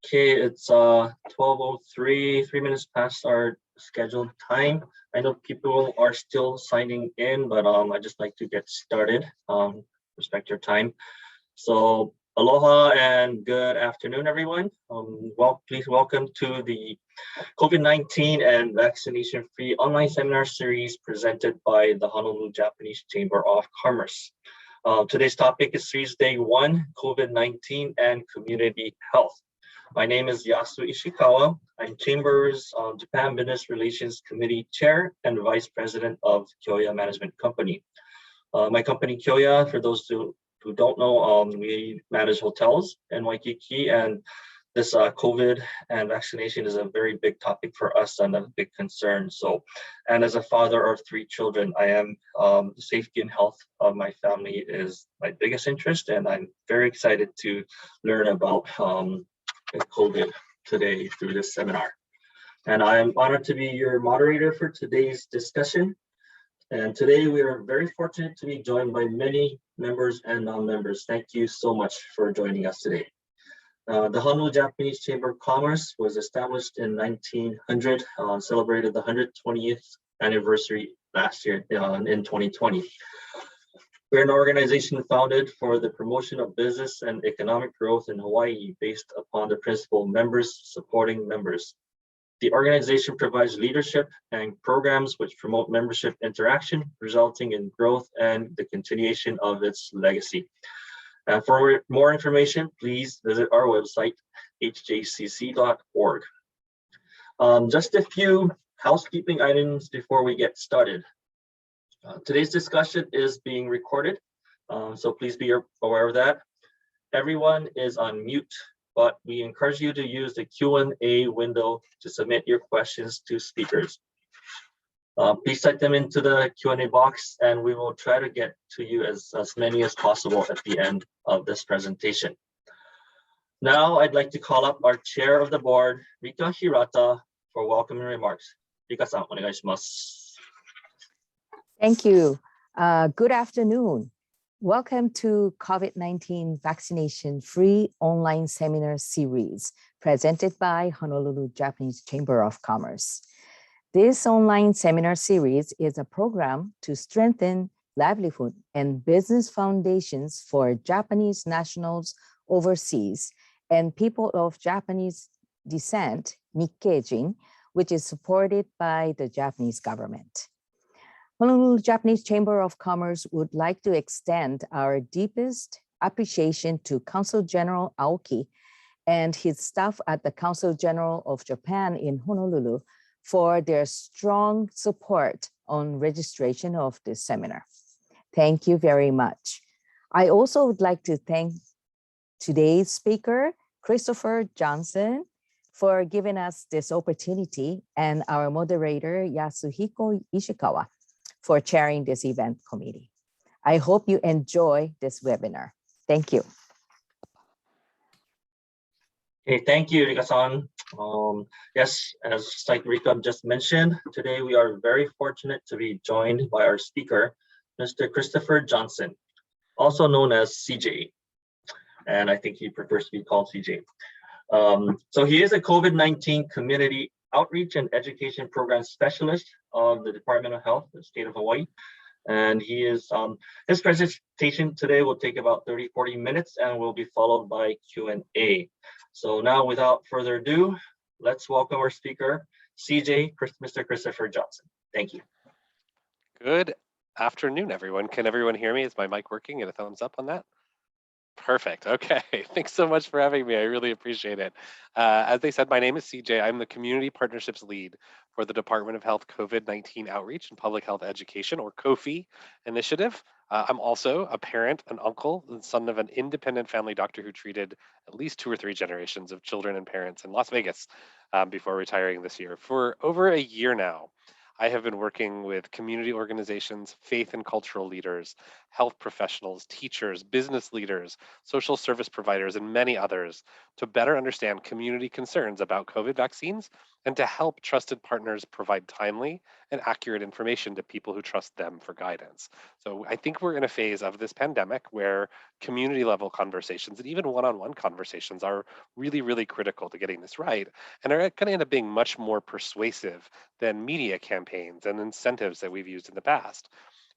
Okay, it's 12:03, 3 minutes past our scheduled time. I know people are still signing in, but I just like to get started. Respect your time. So aloha and good afternoon, everyone. Please welcome to the COVID-19 and vaccination free online seminar series presented by the Honolulu Japanese Chamber of Commerce. Today's topic is Series Day 1, COVID-19 and Community Health. My name is Yasu Ishikawa. I'm Chamber's Japan Business Relations Committee Chair and Vice President of Kyoya Management Company. My company Kyoya, for those who don't know, we manage hotels in Waikiki, and this COVID and vaccination is a very big topic for us and a big concern. And as a father of 3 children, I am the safety and health of my family is my biggest interest, and I'm very excited to learn about COVID today through this seminar. And I am honored to be your moderator for today's discussion. And today we are very fortunate to be joined by many members and non-members. Thank you so much for joining us today. The Honolulu Japanese Chamber of Commerce was established in 1900, celebrated the 120th anniversary last year in 2020. We're an organization founded for the promotion of business and economic growth in Hawaii based upon the principle members supporting members. The organization provides leadership and programs which promote membership interaction, resulting in growth and the continuation of its legacy. For more information, please visit our website, hjcc.org. Just a few housekeeping items before we get started. Today's discussion is being recorded, so please be aware of that. Everyone is on mute, but we encourage you to use the Q&A window to submit your questions to speakers. Please type them into the Q&A box, and we will try to get to you as many as possible at the end of this presentation. Now, I'd like to call up our chair of the board, Rika Hirata, for welcoming remarks. Rika-san, onegaishimasu. Thank you. Good afternoon. Welcome to COVID-19 vaccination free online seminar series presented by Honolulu Japanese Chamber of Commerce. This online seminar series is a program to strengthen livelihood and business foundations for Japanese nationals overseas and people of Japanese descent, Nikkeijin, which is supported by the Japanese government. Honolulu Japanese Chamber of Commerce would like to extend our deepest appreciation to Consul General Aoki and his staff at the Consul General of Japan in Honolulu for their strong support on registration of this seminar. Thank you very much. I also would like to thank today's speaker, Christopher Johnson, for giving us this opportunity, and our moderator, Yasuhiko Ishikawa, for chairing this event committee. I hope you enjoy this webinar. Thank you. Okay, thank you, Rika-san. Yes, as like Rika just mentioned, today we are very fortunate to be joined by our speaker, Mr. Christopher Johnson, also known as CJ. And I think he prefers to be called CJ. So he is a COVID-19 community outreach and education program specialist of the Department of Health, the state of Hawaii. And he is, his presentation today will take about 30-40 minutes and will be followed by Q&A. So now, without further ado, let's welcome our speaker, CJ, Mr. Christopher Johnson. Thank you. Good afternoon, everyone. Can everyone hear me? Is my mic working? Get a thumbs up on that. Perfect. Okay. Thanks so much for having me. I really appreciate it. As they said, my name is CJ. I'm the Community Partnerships Lead for the Department of Health COVID-19 Outreach and Public Health Education, or COFI initiative. I'm also a parent, an uncle, and son of an independent family doctor who treated at least 2 or 3 generations of children and parents in Las Vegas before retiring this year. For over a year now, I have been working with community organizations, faith and cultural leaders, health professionals, teachers, business leaders, social service providers, and many others to better understand community concerns about COVID vaccines and to help trusted partners provide timely and accurate information to people who trust them for guidance. So I think we're in a phase of this pandemic where community level conversations and even one-on-one conversations are really, really critical to getting this right, and are going to end up being much more persuasive than media campaigns and incentives that we've used in the past.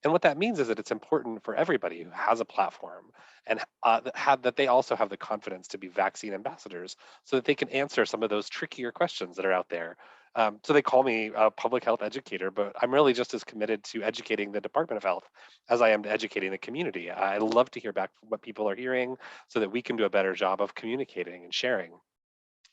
And what that means is that it's important for everybody who has a platform and that they also have the confidence to be vaccine ambassadors so that they can answer some of those trickier questions that are out there. So they call me a public health educator, but I'm really just as committed to educating the Department of Health as I am to educating the community. I love to hear back from what people are hearing so that we can do a better job of communicating and sharing.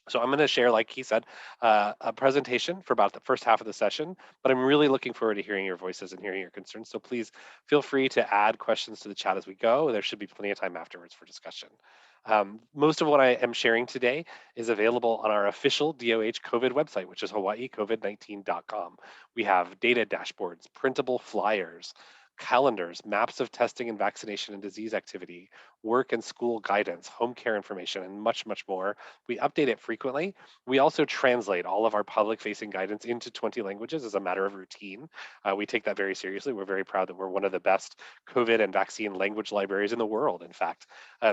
So I'm going to share, like he said, a presentation for about the first half of the session, but I'm really looking forward to hearing your voices and hearing your concerns. So please feel free to add questions to the chat as we go. There should be plenty of time afterwards for discussion. Most of what I am sharing today is available on our official DOH COVID website, which is hawaiicovid19.com. We have data dashboards, printable flyers, calendars, maps of testing and vaccination and disease activity, work and school guidance, home care information, and much, much more. We update it frequently. We also translate all of our public facing guidance into 20 languages as a matter of routine. We take that very seriously. We're very proud that we're one of the best COVID and vaccine language libraries in the world, in fact.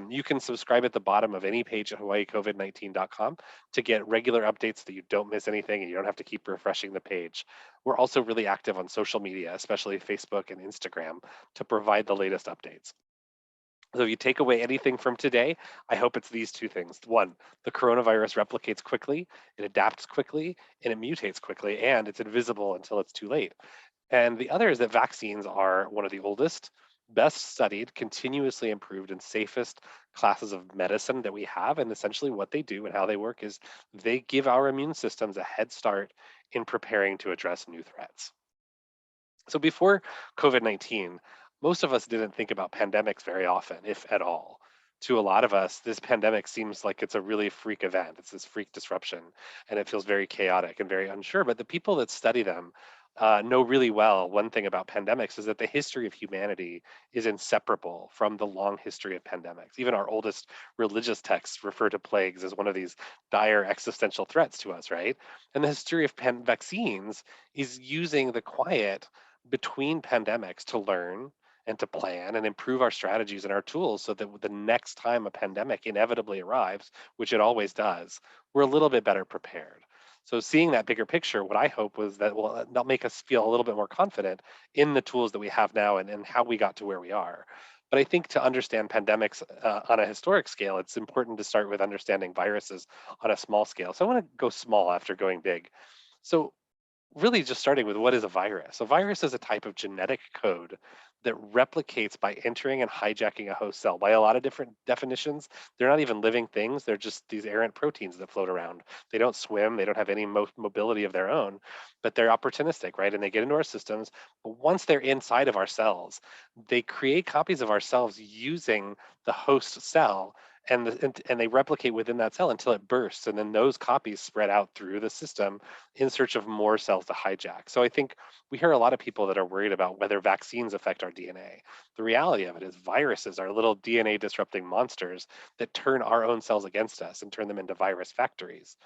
You can subscribe at the bottom of any page at hawaiicovid19.com to get regular updates so that you don't miss anything and you don't have to keep refreshing the page. We're also really active on social media, especially Facebook and Instagram, to provide the latest updates. So if you take away anything from today, I hope it's these two things. One, the coronavirus replicates quickly, it adapts quickly, and it mutates quickly, and it's invisible until it's too late. And the other is that vaccines are one of the oldest, best studied, continuously improved, and safest classes of medicine that we have. And essentially, what they do and how they work is they give our immune systems a head start in preparing to address new threats. So before COVID-19, most of us didn't think about pandemics very often, if at all. To a lot of us, this pandemic seems like it's a really freak event. It's this freak disruption, and it feels very chaotic and very unsure. But the people that study them know really well one thing about pandemics is that the history of humanity is inseparable from the long history of pandemics. Even our oldest religious texts refer to plagues as one of these dire existential threats to us, right? And the history of vaccines is using the quiet between pandemics to learn and to plan and improve our strategies and our tools so that the next time a pandemic inevitably arrives, which it always does, we're a little bit better prepared. So seeing that bigger picture, what I hope was that will that'll make us feel a little bit more confident in the tools that we have now and how we got to where we are. But I think to understand pandemics on a historic scale, it's important to start with understanding viruses on a small scale. So I want to go small after going big. So really just starting with what is a virus. A virus is a type of genetic code that replicates by entering and hijacking a host cell. By a lot of different definitions, they're not even living things. They're just these errant proteins that float around. They don't swim. They don't have any mobility of their own, but they're opportunistic, right? And they get into our systems. But once they're inside of our cells, they create copies of ourselves using the host cell and they replicate within that cell until it bursts, and then those copies spread out through the system in search of more cells to hijack. So I think we hear a lot of people that are worried about whether vaccines affect our DNA. The reality of it is viruses are little DNA disrupting monsters that turn our own cells against us and turn them into virus factories.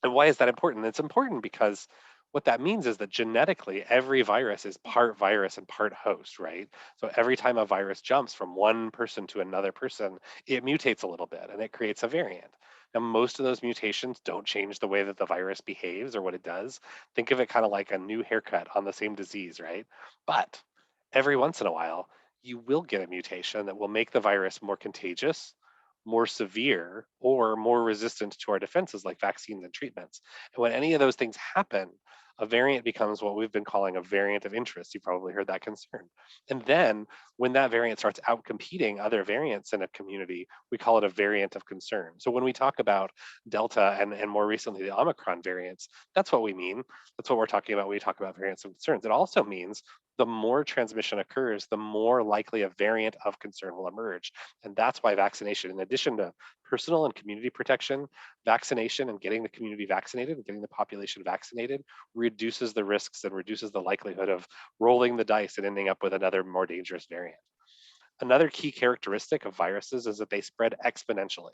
And why is that important? It's important because what that means is that genetically, every virus is part virus and part host, right? So every time a virus jumps from one person to another person, it mutates a little bit and it creates a variant. Now, most of those mutations don't change the way that the virus behaves or what it does. Think of it kind of like a new haircut on the same disease, right? But every once in a while, you will get a mutation that will make the virus more contagious, more severe, or more resistant to our defenses like vaccines and treatments. And when any of those things happen, a variant becomes what we've been calling a variant of interest. You probably heard that concern. And then when that variant starts out competing other variants in a community, we call it a variant of concern. So when we talk about Delta and more recently the Omicron variants, that's what we mean. That's what we're talking about when we talk about variants of concerns. It also means the more transmission occurs, the more likely a variant of concern will emerge. And that's why vaccination, in addition to personal and community protection, vaccination and getting the community vaccinated and getting the population vaccinated reduces the risks and reduces the likelihood of rolling the dice and ending up with another more dangerous variant. Another key characteristic of viruses is that they spread exponentially.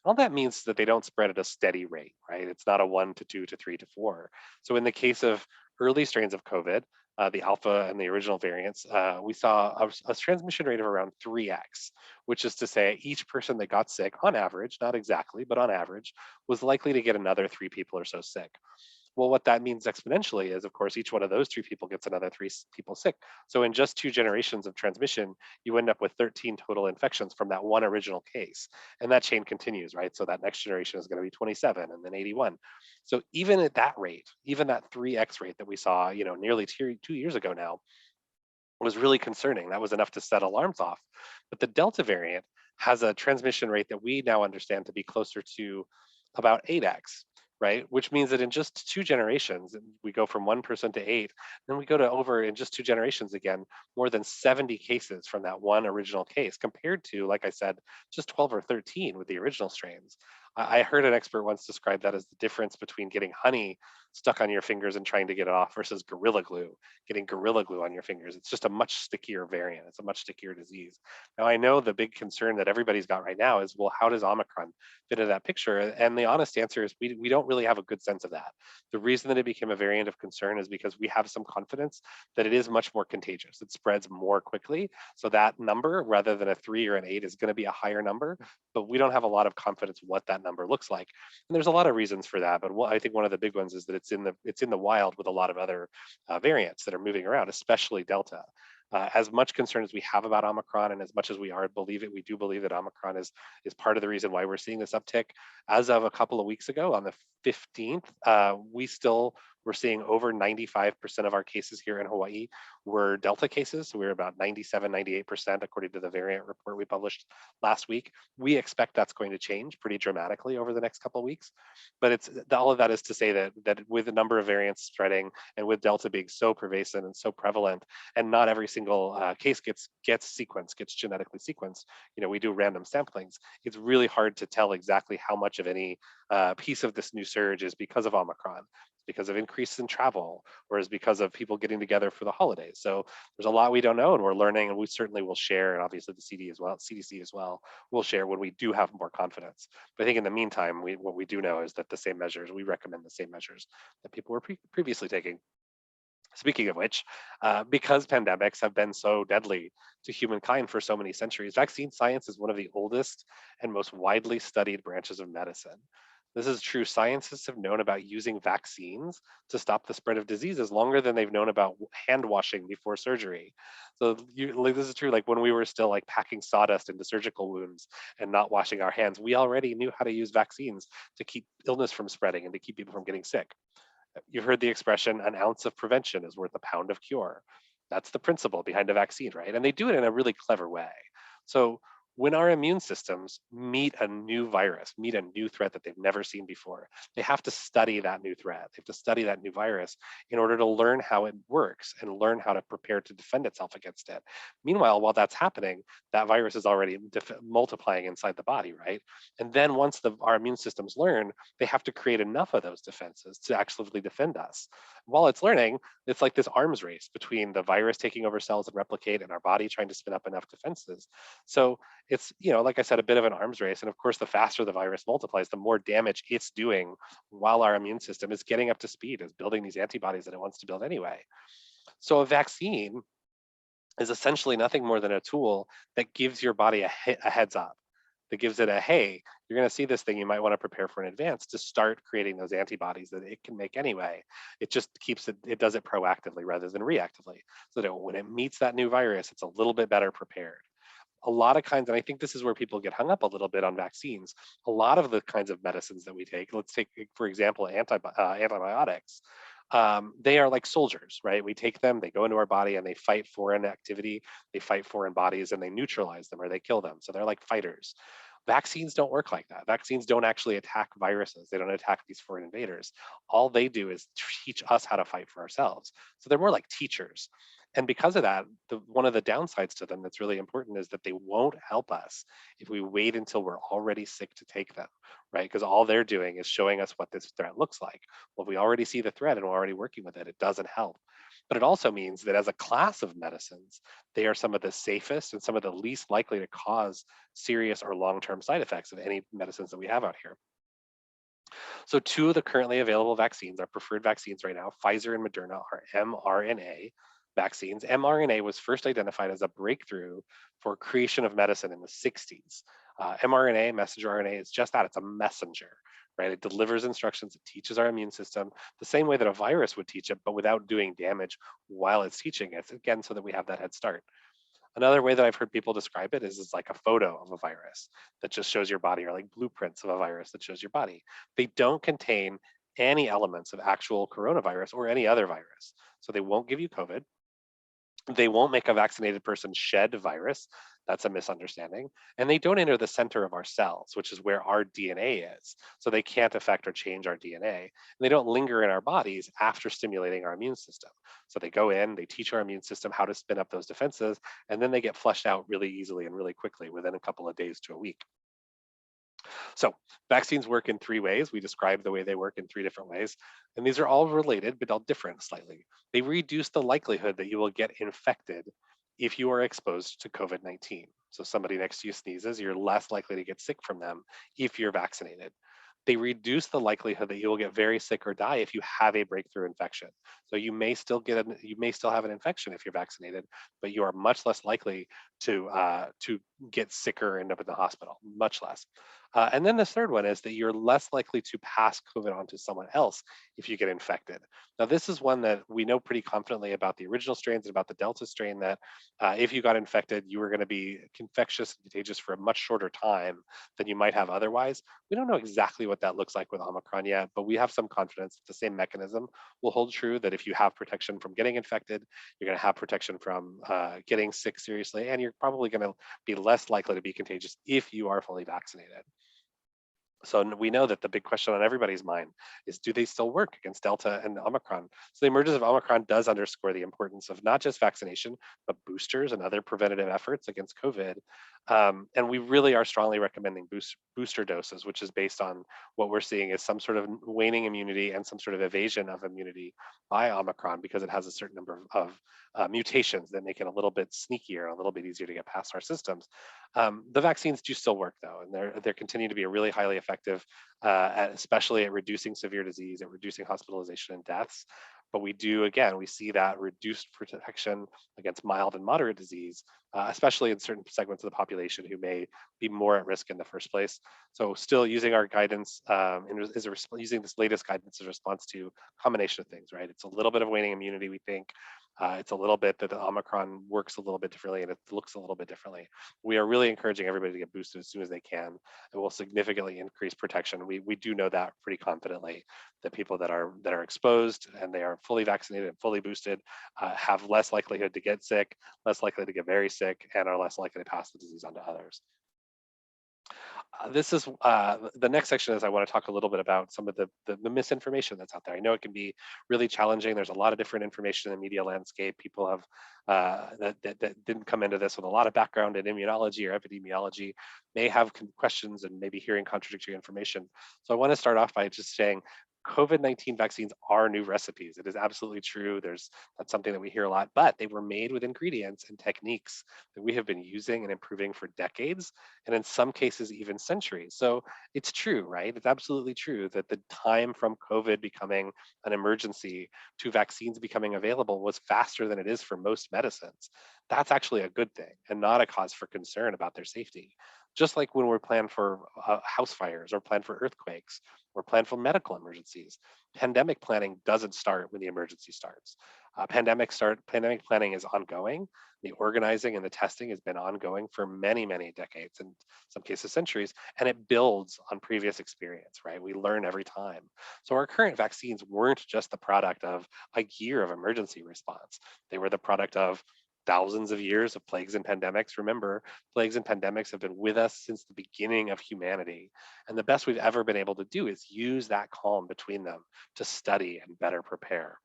All that means is that they don't spread at a steady rate, right? It's not a 1 to 2 to 3 to 4. So in the case of early strains of COVID, the alpha and the original variants, we saw a transmission rate of around 3x, which is to say each person that got sick, on average, not exactly, but on average, was likely to get another 3 people or so sick. Well, what that means exponentially is, of course, each one of those 3 people gets another people sick. So in just 2 generations of transmission, you end up with 13 total infections from that one original case. And that chain continues, right? So that next generation is going to be 27 and then 81. So even at that rate, even that 3x rate that we saw, nearly 2 years ago now, was really concerning. That was enough to set alarms off. But the Delta variant has a transmission rate that we now understand to be closer to about 8x, right? Which means that in just 2 generations, we go from 1% to 8, then we go to over in just 2 generations again, more than 70 cases from that one original case, compared to, like I said, just 12 or 13 with the original strains. I heard an expert once describe that as the difference between getting honey stuck on your fingers and trying to get it off versus gorilla glue, getting gorilla glue on your fingers. It's just a much stickier variant. It's a much stickier disease. Now, I know the big concern that everybody's got right now is, well, how does Omicron fit into that picture? And the honest answer is we don't really have a good sense of that. The reason that it became a variant of concern is because we have some confidence that it is much more contagious. It spreads more quickly. So that number, rather than a 3 or an 8, is going to be a higher number, but we don't have a lot of confidence what that number looks like. And there's a lot of reasons for that, but I think one of the big ones is that it's in the wild with a lot of other variants that are moving around, especially Delta. As much concern as we have about Omicron, and as much as we do believe that Omicron is part of the reason why we're seeing this uptick. As of a couple of weeks ago, on the 15th, we still were seeing over 95% of our cases here in Hawaii were Delta cases. So we were about 97, 98% according to the variant report we published last week. We expect that's going to change pretty dramatically over the next couple of weeks. But all of that is to say that with the number of variants spreading and with Delta being so pervasive and so prevalent, and not every single case gets genetically sequenced, we do random samplings. It's really hard to tell exactly how much of any piece of this new surge is because of Omicron, because of increase in travel, or is because of people getting together for the holidays. So there's a lot we don't know, and we're learning, and we certainly will share, and obviously the CDC as well, will share when we do have more confidence. But I think in the meantime, what we do know is that we recommend the same measures that people were previously taking. Speaking of which, because pandemics have been so deadly to humankind for so many centuries, vaccine science is one of the oldest and most widely studied branches of medicine. This is true. Scientists have known about using vaccines to stop the spread of diseases longer than they've known about hand washing before surgery. So this is true. Like when we were still like packing sawdust into surgical wounds and not washing our hands, we already knew how to use vaccines to keep illness from spreading and to keep people from getting sick. You've heard the expression, an ounce of prevention is worth a pound of cure. That's the principle behind a vaccine, right? And they do it in a really clever way. So when our immune systems meet a new virus, meet a new threat that they've never seen before, they have to study that new threat. They have to study that new virus in order to learn how it works and learn how to prepare to defend itself against it. Meanwhile, while that's happening, that virus is already multiplying inside the body, right? And then once our immune systems learn, they have to create enough of those defenses to actively defend us. While it's learning, it's like this arms race between the virus taking over cells and replicate and our body trying to spin up enough defenses. So it's, like I said, a bit of an arms race. And of course, the faster the virus multiplies, the more damage it's doing while our immune system is getting up to speed, is building these antibodies that it wants to build anyway. So a vaccine is essentially nothing more than a tool that gives your body a heads up, that gives it a, hey, you're going to see this thing, you might want to prepare for in advance to start creating those antibodies that it can make anyway. It just it does it proactively rather than reactively, so that when it meets that new virus, it's a little bit better prepared. A lot of kinds, and I think this is where people get hung up a little bit on vaccines. A lot of the kinds of medicines that we take, let's take, for example, antibiotics. They are like soldiers, right? We take them, they go into our body and they fight foreign activity, they fight foreign bodies and they neutralize them or they kill them. So they're like fighters. Vaccines don't work like that. Vaccines don't actually attack viruses. They don't attack these foreign invaders. All they do is teach us how to fight for ourselves. So they're more like teachers. And because of that, one of the downsides to them that's really important is that they won't help us if we wait until we're already sick to take them, right? Because all they're doing is showing us what this threat looks like. Well, if we already see the threat and we're already working with it, it doesn't help. But it also means that as a class of medicines, they are some of the safest and some of the least likely to cause serious or long-term side effects of any medicines that we have out here. So two of the currently available vaccines, our preferred vaccines right now, Pfizer and Moderna, are mRNA vaccines. mRNA was first identified as a breakthrough for creation of medicine in the 60s. mRNA, messenger RNA, is just that, it's a messenger, right? It delivers instructions, it teaches our immune system the same way that a virus would teach it, but without doing damage while it's teaching it, again, so that we have that head start. Another way that I've heard people describe it is like a photo of a virus that just shows your body, or like blueprints of a virus that shows your body. They don't contain any elements of actual coronavirus or any other virus. So they won't give you COVID. They won't make a vaccinated person shed virus. That's a misunderstanding. And they don't enter the center of our cells, which is where our DNA is. So they can't affect or change our DNA. And they don't linger in our bodies after stimulating our immune system. So they go in, they teach our immune system how to spin up those defenses, and then they get flushed out really easily and really quickly within a couple of days to a week. So vaccines work in three ways. We described the way they work in three different ways, and these are all related, but all different slightly. They reduce the likelihood that you will get infected if you are exposed to COVID-19. So somebody next to you sneezes, you're less likely to get sick from them if you're vaccinated. They reduce the likelihood that you will get very sick or die if you have a breakthrough infection. So you may still have an infection if you're vaccinated, but you are much less likely to get sicker and end up in the hospital, much less. And then the third one is that you're less likely to pass COVID on to someone else if you get infected. Now, this is one that we know pretty confidently about the original strains and about the Delta strain, that if you got infected, you were going to be infectious and contagious for a much shorter time than you might have otherwise. We don't know exactly what that looks like with Omicron yet, but we have some confidence that the same mechanism will hold true, that if you have protection from getting infected, you're going to have protection from getting sick seriously, and you're probably going to be less likely to be contagious if you are fully vaccinated. So we know that the big question on everybody's mind is, do they still work against Delta and Omicron? So the emergence of Omicron does underscore the importance of not just vaccination, but boosters and other preventative efforts against COVID. And we really are strongly recommending booster doses, which is based on what we're seeing is some sort of waning immunity and some sort of evasion of immunity by Omicron, because it has a certain number of mutations that make it a little bit sneakier, a little bit easier to get past our systems. The vaccines do still work, though, and they're continue to be a really highly effective, especially at reducing severe disease, at reducing hospitalization and deaths. But we do, again, we see that reduced protection against mild and moderate disease, especially in certain segments of the population who may be more at risk in the first place. So still using our guidance, using this latest guidance as a response to a combination of things, right? It's a little bit of waning immunity, we think. It's a little bit that the Omicron works a little bit differently and it looks a little bit differently. We are really encouraging everybody to get boosted as soon as they can. It will significantly increase protection. We do know that pretty confidently, that people that are exposed and they are fully vaccinated and fully boosted have less likelihood to get sick, less likely to get very sick, and are less likely to pass the disease on to others. This is the next section is I want to talk a little bit about some of the misinformation that's out there. I know it can be really challenging. There's a lot of different information in the media landscape. People have that didn't come into this with a lot of background in immunology or epidemiology may have questions and maybe hearing contradictory information. So I want to start off by just saying COVID-19 vaccines are new recipes. It is absolutely true. That's something that we hear a lot, but they were made with ingredients and techniques that we have been using and improving for decades, and in some cases even centuries. So it's true, right? It's absolutely true that the time from COVID becoming an emergency to vaccines becoming available was faster than it is for most medicines. That's actually a good thing and not a cause for concern about their safety. Just like when we're planned for house fires or planned for earthquakes or planned for medical emergencies, pandemic planning doesn't start when the emergency starts. Pandemic planning is ongoing. The organizing and the testing has been ongoing for many, many decades, in some cases centuries, and it builds on previous experience, right? We learn every time. So our current vaccines weren't just the product of a year of emergency response. They were the product of thousands of years of plagues and pandemics. Remember, plagues and pandemics have been with us since the beginning of humanity. And the best we've ever been able to do is use that calm between them to study and better prepare.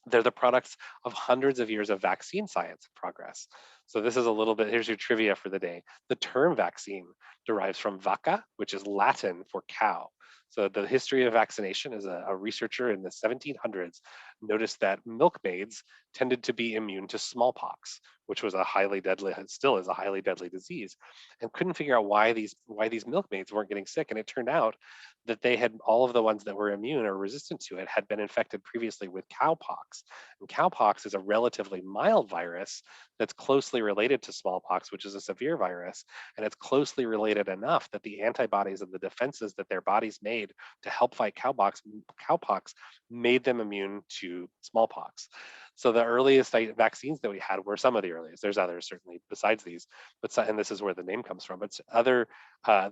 They're the products of hundreds of years of vaccine science and progress. So this is a little bit, here's your trivia for the day. The term vaccine derives from vacca, which is Latin for cow. So the history of vaccination is a researcher in the 1700s noticed that milkmaids tended to be immune to smallpox, which was a highly deadly, still is a highly deadly disease, and couldn't figure out why these milkmaids weren't getting sick. And it turned out that they had, all of the ones that were immune or resistant to it had been infected previously with cowpox. And cowpox is a relatively mild virus that's closely related to smallpox, which is a severe virus. And it's closely related enough that the antibodies and the defenses that their bodies made to help fight cowpox made them immune to smallpox. So the earliest vaccines that we had were some of the earliest. There's others certainly besides these, and this is where the name comes from. But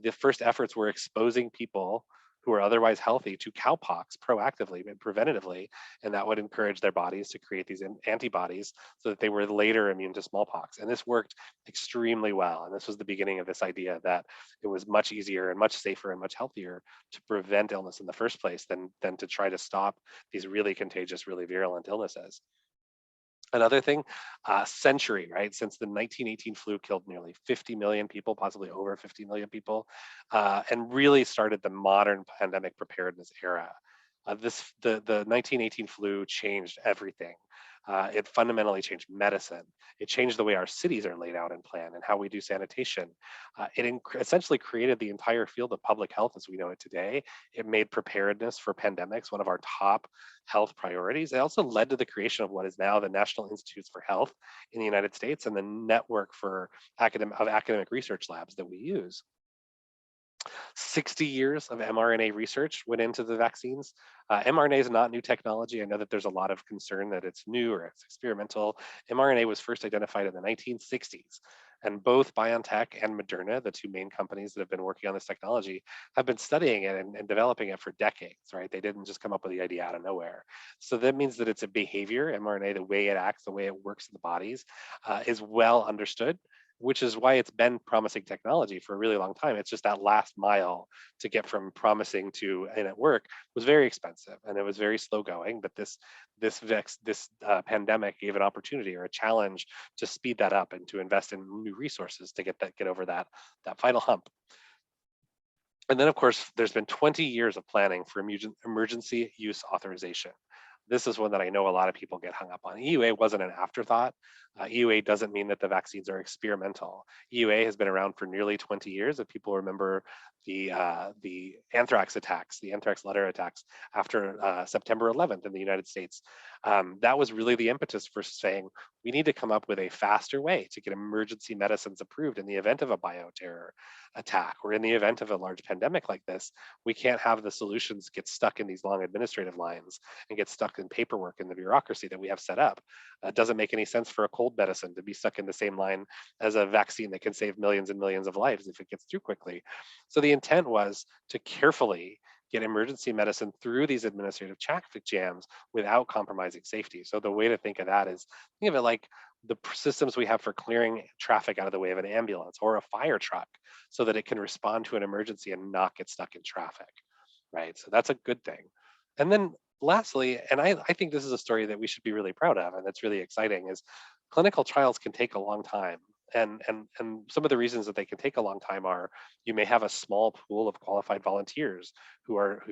the first efforts were exposing people who are otherwise healthy to cowpox proactively and preventatively, and that would encourage their bodies to create these antibodies so that they were later immune to smallpox. And this worked extremely well. And this was the beginning of this idea that it was much easier and much safer and much healthier to prevent illness in the first place than to try to stop these really contagious, really virulent illnesses. Another thing, century, right? Since the 1918 flu killed nearly 50 million people, possibly over 50 million people, and really started the modern pandemic preparedness era. The 1918 flu changed everything. It fundamentally changed medicine. It changed the way our cities are laid out and planned and how we do sanitation. It essentially created the entire field of public health as we know it today. It made preparedness for pandemics one of our top health priorities. It also led to the creation of what is now the National Institutes for Health in the United States and the network for academic research labs that we use. 60 years of mRNA research went into the vaccines. mRNA is not new technology. I know that there's a lot of concern that it's new or it's experimental. mRNA was first identified in the 1960s, and both BioNTech and Moderna, the two main companies that have been working on this technology, have been studying it and developing it for decades, right? They didn't just come up with the idea out of nowhere. So that means that it's a behavior, mRNA, the way it acts, the way it works in the bodies, is well understood, which is why it's been promising technology for a really long time. It's just that last mile to get from promising to and at work was very expensive and it was very slow going. But this pandemic gave an opportunity or a challenge to speed that up and to invest in new resources to get over that final hump. And then, of course, there's been 20 years of planning for emergency use authorization. This is one that I know a lot of people get hung up on. EUA wasn't an afterthought. EUA doesn't mean that the vaccines are experimental. EUA has been around for nearly 20 years. If people remember the anthrax attacks, the anthrax letter attacks after September 11th in the United States, that was really the impetus for saying we need to come up with a faster way to get emergency medicines approved in the event of a bioterror attack or in the event of a large pandemic like this. We can't have the solutions get stuck in these long administrative lines and get stuck in paperwork and the bureaucracy that we have set up. It doesn't make any sense for a cold medicine to be stuck in the same line as a vaccine that can save millions and millions of lives if it gets through quickly. So the intent was to carefully get emergency medicine through these administrative traffic jams without compromising safety. So the way to think of that is think of it like the systems we have for clearing traffic out of the way of an ambulance or a fire truck so that it can respond to an emergency and not get stuck in traffic, right? So that's a good thing. And then lastly, and I think this is a story that we should be really proud of and that's really exciting, is clinical trials can take a long time. And some of the reasons that they can take a long time are you may have a small pool of qualified volunteers who are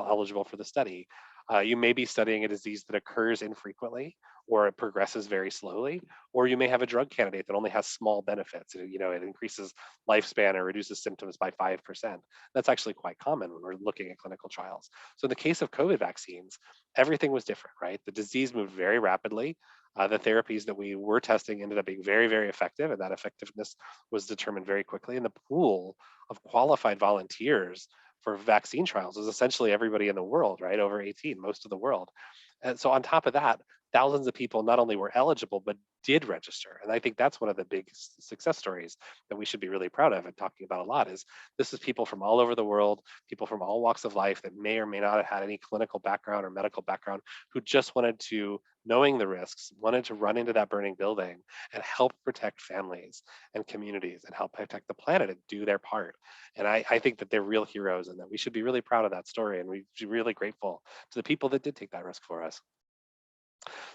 eligible for the study. You may be studying a disease that occurs infrequently or it progresses very slowly, or you may have a drug candidate that only has small benefits. It increases lifespan or reduces symptoms by 5%. That's actually quite common when we're looking at clinical trials. So in the case of COVID vaccines, everything was different, right? The disease moved very rapidly. The therapies that we were testing ended up being very, very effective, and that effectiveness was determined very quickly. And the pool of qualified volunteers for vaccine trials is essentially everybody in the world, right? Over 18, most of the world. And so on top of that, thousands of people not only were eligible, but did register. And I think that's one of the big success stories that we should be really proud of and talking about a lot is this is people from all over the world, people from all walks of life that may or may not have had any clinical background or medical background who just wanted to, knowing the risks, wanted to run into that burning building and help protect families and communities and help protect the planet and do their part. And I think that they're real heroes and that we should be really proud of that story. And we should be really grateful to the people that did take that risk for us.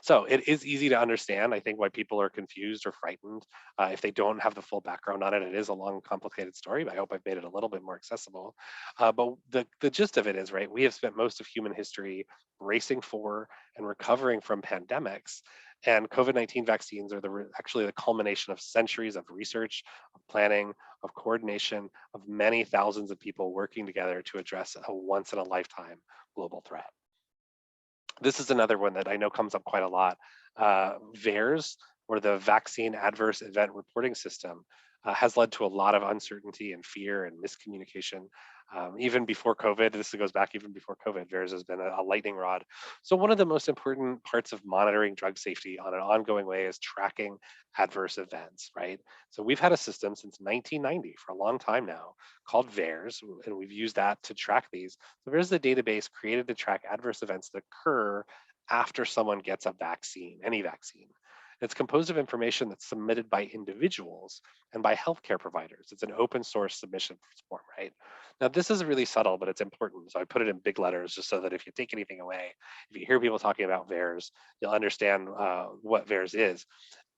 So it is easy to understand, I think, why people are confused or frightened if they don't have the full background on it. It is a long, complicated story, but I hope I've made it a little bit more accessible. But the gist of it is, right, we have spent most of human history bracing for and recovering from pandemics. And COVID-19 vaccines are actually the culmination of centuries of research, of planning, of coordination, of many thousands of people working together to address a once in a lifetime global threat. This is another one that I know comes up quite a lot. VAERS, or the Vaccine Adverse Event Reporting System, has led to a lot of uncertainty and fear and miscommunication. Even before COVID, this goes back even before COVID, VAERS has been a lightning rod. So one of the most important parts of monitoring drug safety on an ongoing way is tracking adverse events, right? So we've had a system since 1990 for a long time now called VAERS, and we've used that to track these. So there's the database created to track adverse events that occur after someone gets a vaccine, any vaccine. It's composed of information that's submitted by individuals and by healthcare providers. It's an open source submission form, right? Now, this is really subtle, but it's important. So I put it in big letters just so that if you take anything away, if you hear people talking about VAERS, you'll understand what VAERS is.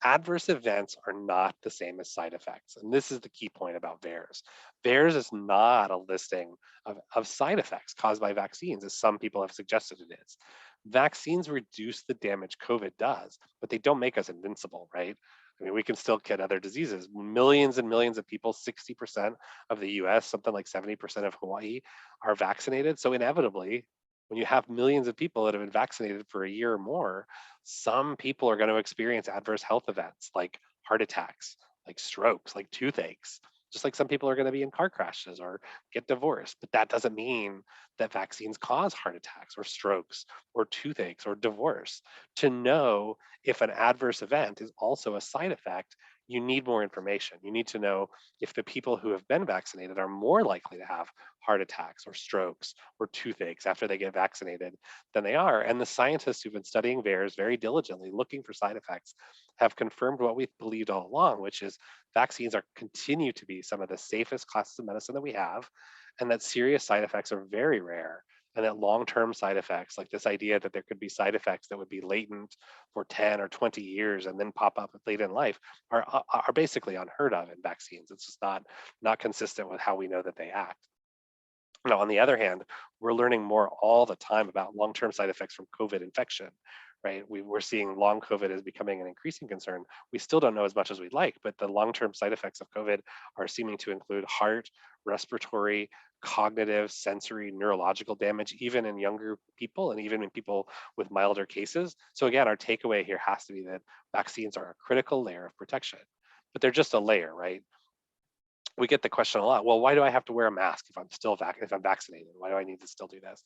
Adverse events are not the same as side effects. And this is the key point about VAERS. VAERS is not a listing of side effects caused by vaccines, as some people have suggested it is. Vaccines reduce the damage COVID does, but they don't make us invincible, right? I mean, we can still get other diseases. Millions and millions of people, 60% of the US, something like 70% of Hawaii are vaccinated. So inevitably, when you have millions of people that have been vaccinated for a year or more, some people are going to experience adverse health events like heart attacks, like strokes, like toothaches, just like some people are going to be in car crashes or get divorced. But that doesn't mean that vaccines cause heart attacks or strokes or toothaches or divorce. To know if an adverse event is also a side effect, you need more information. You need to know if the people who have been vaccinated are more likely to have heart attacks or strokes or toothaches after they get vaccinated than they are. And the scientists who've been studying VAERS very diligently, looking for side effects, have confirmed what we've believed all along, which is vaccines are continue to be some of the safest classes of medicine that we have, and that serious side effects are very rare. And that long-term side effects, like this idea that there could be side effects that would be latent for 10 or 20 years and then pop up late in life, are basically unheard of in vaccines. It's just not consistent with how we know that they act. Now, on the other hand, we're learning more all the time about long-term side effects from COVID infection, right? We're seeing long COVID is becoming an increasing concern. We still don't know as much as we'd like, but the long-term side effects of COVID are seeming to include heart, respiratory, cognitive, sensory, neurological damage, even in younger people and even in people with milder cases. So again, our takeaway here has to be that vaccines are a critical layer of protection, but they're just a layer, right? We get the question a lot. Well, why do I have to wear a mask if if I'm vaccinated? Why do I need to still do this?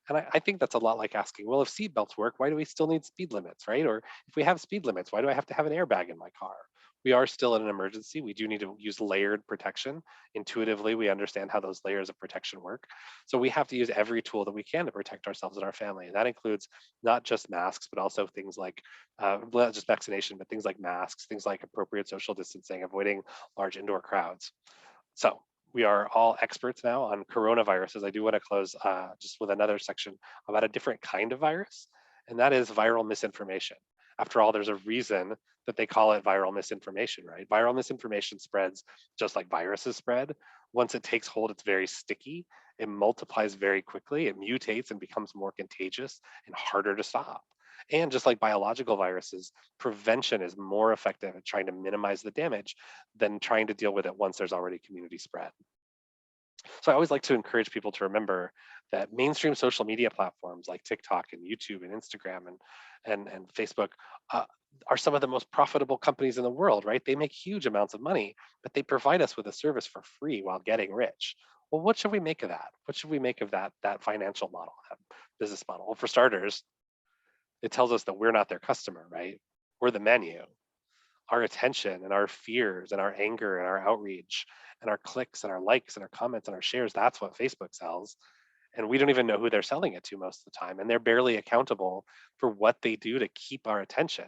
And I think that's a lot like asking, well, if seatbelts work, why do we still need speed limits, right? Or if we have speed limits, why do I have to have an airbag in my car? We are still in an emergency. We do need to use layered protection. Intuitively, we understand how those layers of protection work. So we have to use every tool that we can to protect ourselves and our family. And that includes not just masks, but also things like not just vaccination, but things like masks, things like appropriate social distancing, avoiding large indoor crowds. So we are all experts now on coronaviruses. I do want to close just with another section about a different kind of virus, and that is viral misinformation. After all, there's a reason that they call it viral misinformation, right? Viral misinformation spreads just like viruses spread. Once it takes hold, it's very sticky. It multiplies very quickly. It mutates and becomes more contagious and harder to stop. And just like biological viruses, prevention is more effective at trying to minimize the damage than trying to deal with it once there's already community spread. So I always like to encourage people to remember that mainstream social media platforms like TikTok and YouTube and Instagram and Facebook are some of the most profitable companies in the world, right? They make huge amounts of money, but they provide us with a service for free while getting rich. Well, what should we make of that? What should we make of that financial model, that business model? Well, for starters, it tells us that we're not their customer, right? We're the menu. Our attention and our fears and our anger and our outreach and our clicks and our likes and our comments and our shares, that's what Facebook sells. And we don't even know who they're selling it to most of the time. And they're barely accountable for what they do to keep our attention.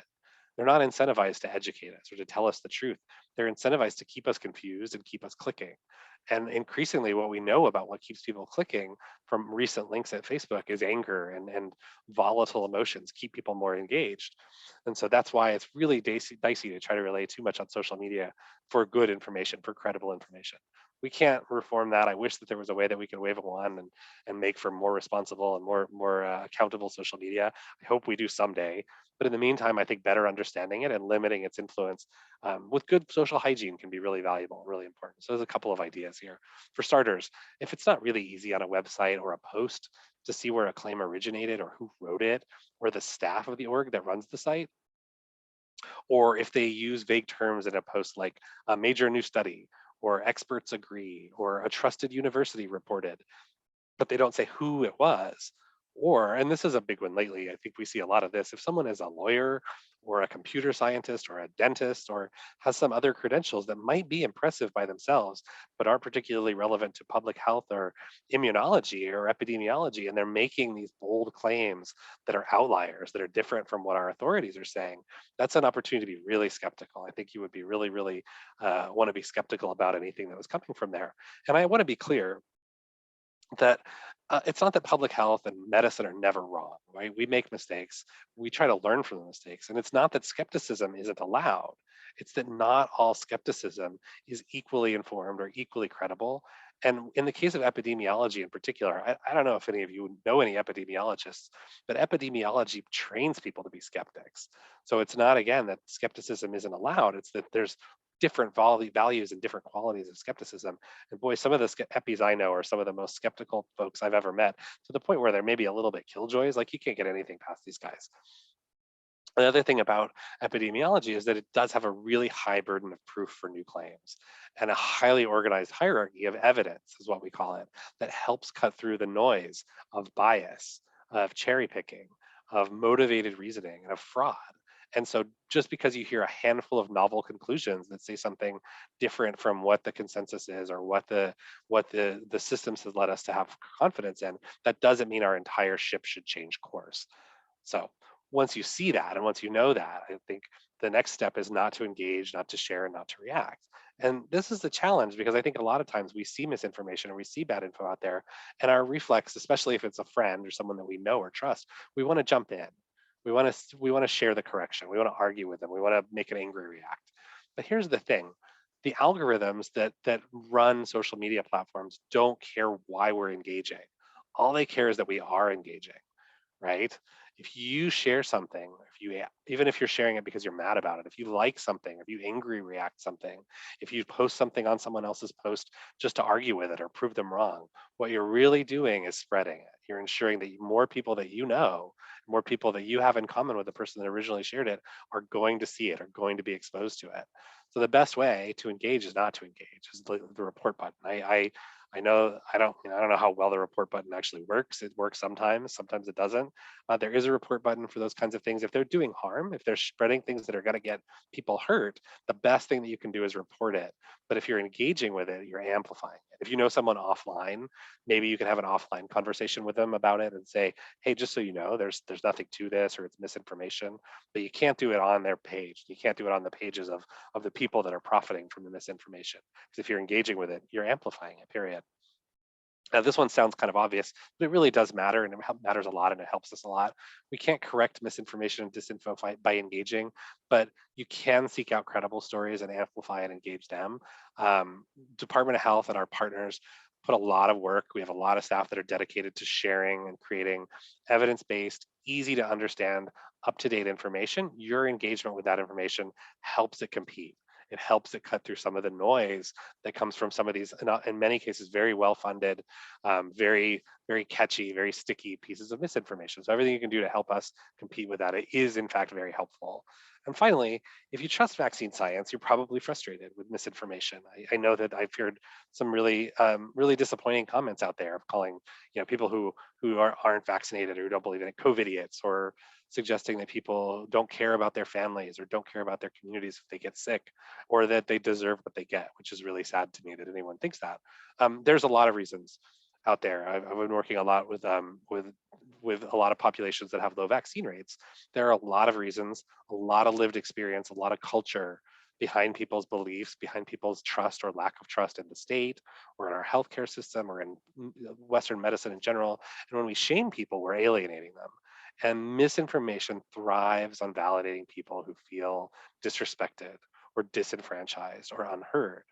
They're not incentivized to educate us or to tell us the truth. They're incentivized to keep us confused and keep us clicking. And increasingly, what we know about what keeps people clicking from recent links at Facebook is anger and volatile emotions keep people more engaged. And so that's why it's really dicey to try to relay too much on social media for good information, for credible information. We can't reform that. I wish that there was a way that we could wave a wand and make for more responsible and more accountable social media. I hope we do someday. But in the meantime, I think better understanding it and limiting its influence with good social hygiene can be really valuable, really important. So there's a couple of ideas here. For starters, if it's not really easy on a website or a post to see where a claim originated or who wrote it or the staff of the org that runs the site, or if they use vague terms in a post like a major new study or experts agree or a trusted university reported, but they don't say who it was. Or, and this is a big one lately, I think we see a lot of this, if someone is a lawyer or a computer scientist or a dentist or has some other credentials that might be impressive by themselves, but aren't particularly relevant to public health or immunology or epidemiology, and they're making these bold claims that are outliers, that are different from what our authorities are saying, that's an opportunity to be really skeptical. I think you would be really want to be skeptical about anything that was coming from there. And I want to be clear that it's not that public health and medicine are never wrong, right? We make mistakes. We try to learn from the mistakes. And it's not that skepticism isn't allowed. It's that not all skepticism is equally informed or equally credible. And in the case of epidemiology in particular, I don't know if any of you know any epidemiologists, but epidemiology trains people to be skeptics. So it's not, again, that skepticism isn't allowed. It's that there's different values and different qualities of skepticism. And boy, some of the epis I know are some of the most skeptical folks I've ever met, to the point where they're maybe a little bit killjoys. Like, you can't get anything past these guys. The other thing about epidemiology is that it does have a really high burden of proof for new claims, and a highly organized hierarchy of evidence is what we call it, that helps cut through the noise of bias, of cherry picking, of motivated reasoning, and of fraud. And so just because you hear a handful of novel conclusions that say something different from what the consensus is or what the systems has led us to have confidence in, that doesn't mean our entire ship should change course. So once you see that and once you know that, I think the next step is not to engage, not to share, and not to react. And this is the challenge, because I think a lot of times we see misinformation or we see bad info out there, and our reflex, especially if it's a friend or someone that we know or trust, we want to jump in. We want to share the correction. We want to argue with them. We want to make an angry react. But here's the thing. The algorithms that run social media platforms don't care why we're engaging. All they care is that we are engaging, right? If you share something, even if you're sharing it because you're mad about it, if you like something, if you angry react something, if you post something on someone else's post just to argue with it or prove them wrong, what you're really doing is spreading it. You're ensuring that more people that you know, more people that you have in common with the person that originally shared it, are going to see it, are going to be exposed to it. So the best way to engage is not to engage, is the report button. I know I don't know how well the report button actually works. It works sometimes it doesn't. There is a report button for those kinds of things. If they're doing harm, if they're spreading things that are going to get people hurt, the best thing that you can do is report it. But if you're engaging with it, you're amplifying it. If you know someone offline, maybe you can have an offline conversation with them about it and say, hey, just so you know, there's nothing to this, or it's misinformation. But you can't do it on their page. You can't do it on the pages of the people that are profiting from the misinformation. Because if you're engaging with it, you're amplifying it, period. Now, this one sounds kind of obvious, but it really does matter, and it matters a lot, and it helps us a lot. We can't correct misinformation and disinfo by engaging, but you can seek out credible stories and amplify and engage them. Department of Health and our partners put a lot of work. We have a lot of staff that are dedicated to sharing and creating evidence-based, easy to understand, up-to-date information. Your engagement with that information helps it compete. It helps it cut through some of the noise that comes from some of these, in many cases, very well-funded, very catchy, very sticky pieces of misinformation. So everything you can do to help us compete with that, it is in fact very helpful. And finally, if you trust vaccine science, you're probably frustrated with misinformation. I know that I've heard some really disappointing comments out there of calling, people who aren't vaccinated or who don't believe in it COVID-idiots, or suggesting that people don't care about their families or don't care about their communities if they get sick, or that they deserve what they get, which is really sad to me that anyone thinks that. There's a lot of reasons out there. I've been working a lot with with a lot of populations that have low vaccine rates, there are a lot of reasons, a lot of lived experience, a lot of culture behind people's beliefs, behind people's trust or lack of trust in the state or in our healthcare system or in Western medicine in general. And when we shame people, we're alienating them. And misinformation thrives on validating people who feel disrespected or disenfranchised or unheard.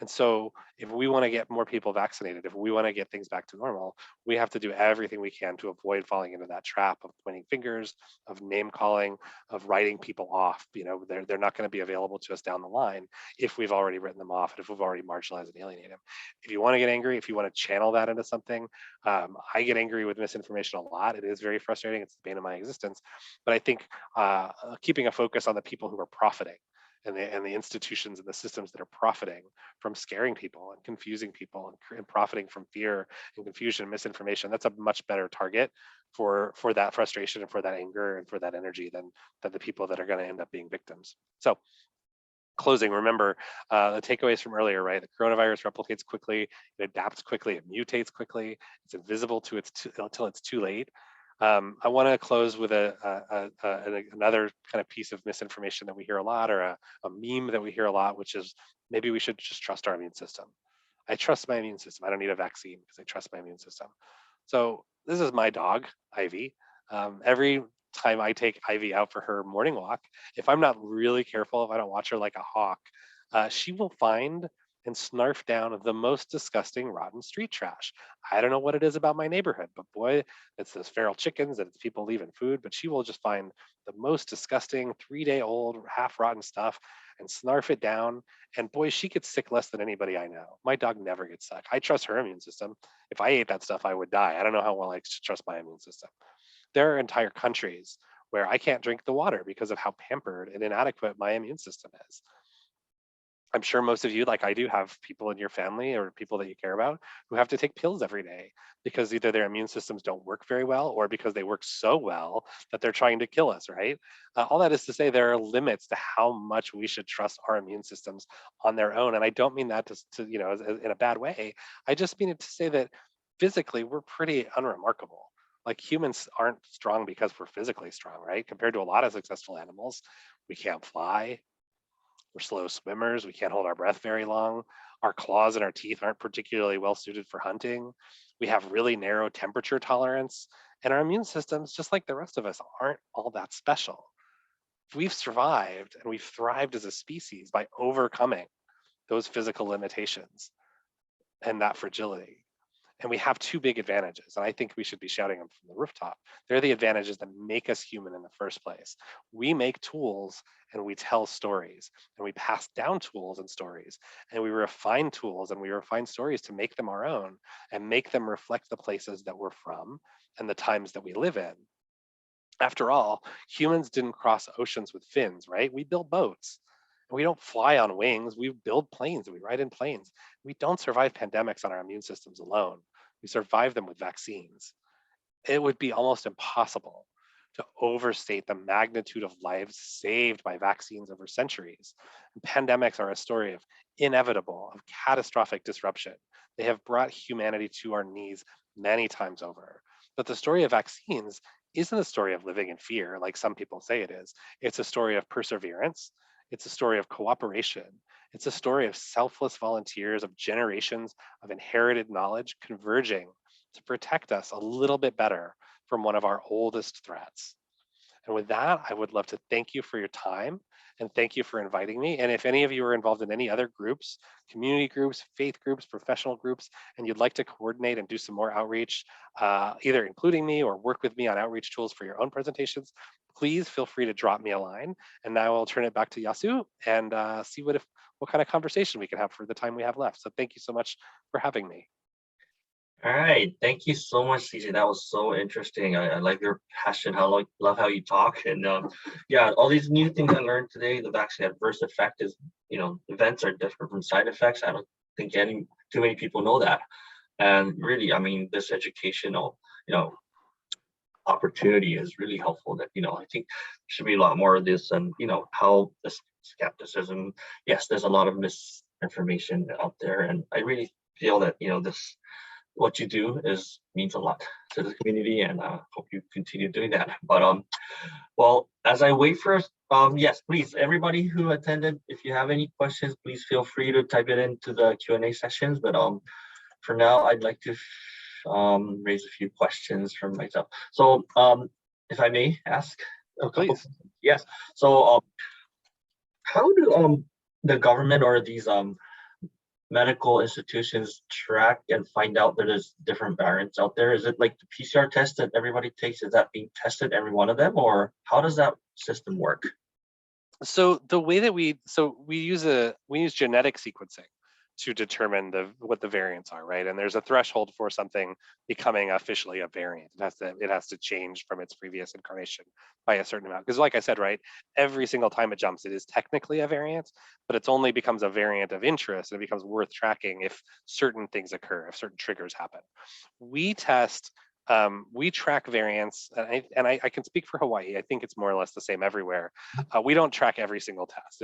And so if we want to get more people vaccinated, if we want to get things back to normal, we have to do everything we can to avoid falling into that trap of pointing fingers, of name calling, of writing people off. You know, they're not going to be available to us down the line if we've already written them off and if we've already marginalized and alienated them. If you want to get angry, if you want to channel that into something, I get angry with misinformation a lot. It is very frustrating. It's the bane of my existence. But I think keeping a focus on the people who are profiting and the institutions and the systems that are profiting from scaring people and confusing people and profiting from fear and confusion and misinformation, that's a much better target for that frustration and for that anger and for that energy than the people that are going to end up being victims. So closing, remember the takeaways from earlier, right? The coronavirus replicates quickly, it adapts quickly, it mutates quickly, it's invisible until it's too late. I want to close with another kind of piece of misinformation that we hear a lot, or a meme that we hear a lot, which is maybe we should just trust our immune system. I trust my immune system. I don't need a vaccine because I trust my immune system. So this is my dog, Ivy. Every time I take Ivy out for her morning walk, if I'm not really careful, if I don't watch her like a hawk, she will find and snarf down the most disgusting rotten street trash. I don't know what it is about my neighborhood, but boy, it's those feral chickens and it's people leaving food, but she will just find the most disgusting 3-day-old half rotten stuff and snarf it down. And boy, she gets sick less than anybody I know. My dog never gets sick. I trust her immune system. If I ate that stuff, I would die. I don't know how well I trust my immune system. There are entire countries where I can't drink the water because of how pampered and inadequate my immune system is. I'm sure most of you, like I do, have people in your family or people that you care about who have to take pills every day because either their immune systems don't work very well or because they work so well that they're trying to kill us, right? All that is to say there are limits to how much we should trust our immune systems on their own. And I don't mean that to in a bad way. I just mean it to say that physically we're pretty unremarkable. Like humans aren't strong because we're physically strong, right? Compared to a lot of successful animals, we can't fly. We're slow swimmers. We can't hold our breath very long. Our claws and our teeth aren't particularly well suited for hunting. We have really narrow temperature tolerance. And our immune systems, just like the rest of us, aren't all that special. We've survived and we've thrived as a species by overcoming those physical limitations and that fragility. And we have two big advantages, and I think we should be shouting them from the rooftop. They're the advantages that make us human in the first place. We make tools and we tell stories, and we pass down tools and stories, and we refine tools and we refine stories to make them our own and make them reflect the places that we're from and the times that we live in. After all, humans didn't cross oceans with fins, right? We built boats. We don't fly on wings. We build planes and we ride in planes. We don't survive pandemics on our immune systems alone. We survive them with vaccines. It would be almost impossible to overstate the magnitude of lives saved by vaccines over centuries. Pandemics are a story of inevitable, of catastrophic disruption. They have brought humanity to our knees many times over. But the story of vaccines isn't a story of living in fear, like some people say it is. It's a story of perseverance. It's a story of cooperation. It's a story of selfless volunteers, of generations of inherited knowledge converging to protect us a little bit better from one of our oldest threats. And with that, I would love to thank you for your time and thank you for inviting me. And if any of you are involved in any other groups, community groups, faith groups, professional groups, and you'd like to coordinate and do some more outreach, either including me or work with me on outreach tools for your own presentations, please feel free to drop me a line. And now I'll turn it back to Yasu and see what kind of conversation we can have for the time we have left. So thank you so much for having me. All right, thank you so much, CJ. That was so interesting. I like your passion. Love how you talk, and yeah, all these new things I learned today. The vaccine adverse effect is, events are different from side effects. I don't think too many people know that, and really, I mean, this educational, opportunity is really helpful. That I think there should be a lot more of this, and how this skepticism. Yes, there's a lot of misinformation out there, and I really feel that this what you do means a lot to the community, and hope you continue doing that. But well, as I wait for yes, please, everybody who attended, if you have any questions, please feel free to type it into the Q&A sessions. But for now, I'd like to raise a few questions from myself. So if I may ask a couple. Please. Yes. So how do the government or these medical institutions track and find out that there's different variants out there? Is it like the PCR test that everybody takes? Is that being tested, every one of them, or how does that system work? So the way that we use genetic sequencing to determine what the variants are, right? And there's a threshold for something becoming officially a variant. It has to change from its previous incarnation by a certain amount. Because like I said, right, every single time it jumps, it is technically a variant, but it's only becomes a variant of interest, and it becomes worth tracking if certain things occur, if certain triggers happen. We track variants, and I can speak for Hawaii. I think it's more or less the same everywhere. We don't track every single test.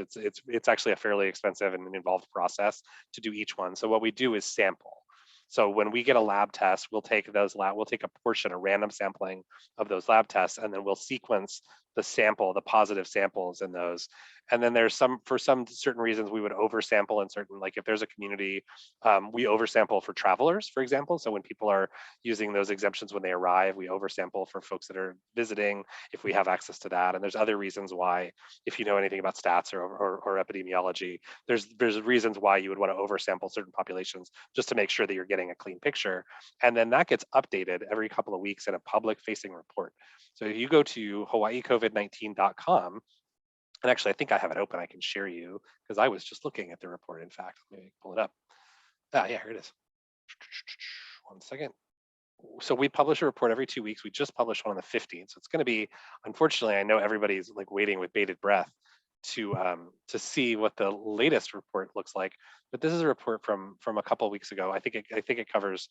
It's actually a fairly expensive and involved process to do each one. So what we do is sample. So when we get a lab test, we'll take a portion, a random sampling of those lab tests, and then we'll sequence the positive samples in those. And then for some certain reasons, we would oversample in certain, like if there's a community, we oversample for travelers, for example. So when people are using those exemptions when they arrive, we oversample for folks that are visiting, if we have access to that. And there's other reasons why, if you know anything about stats or epidemiology, there's reasons why you would want to oversample certain populations just to make sure that you're getting a clean picture. And then that gets updated every couple of weeks in a public facing report. So if you go to hawaiicovid19.com, and actually, I think I have it open. I can share you because I was just looking at the report. In fact, let me pull it up. Yeah, here it is. One second. So we publish a report every 2 weeks. We just published one on the 15th. So it's going to be, unfortunately, I know everybody's like waiting with bated breath to see what the latest report looks like. But this is a report from a couple of weeks ago. I think it covers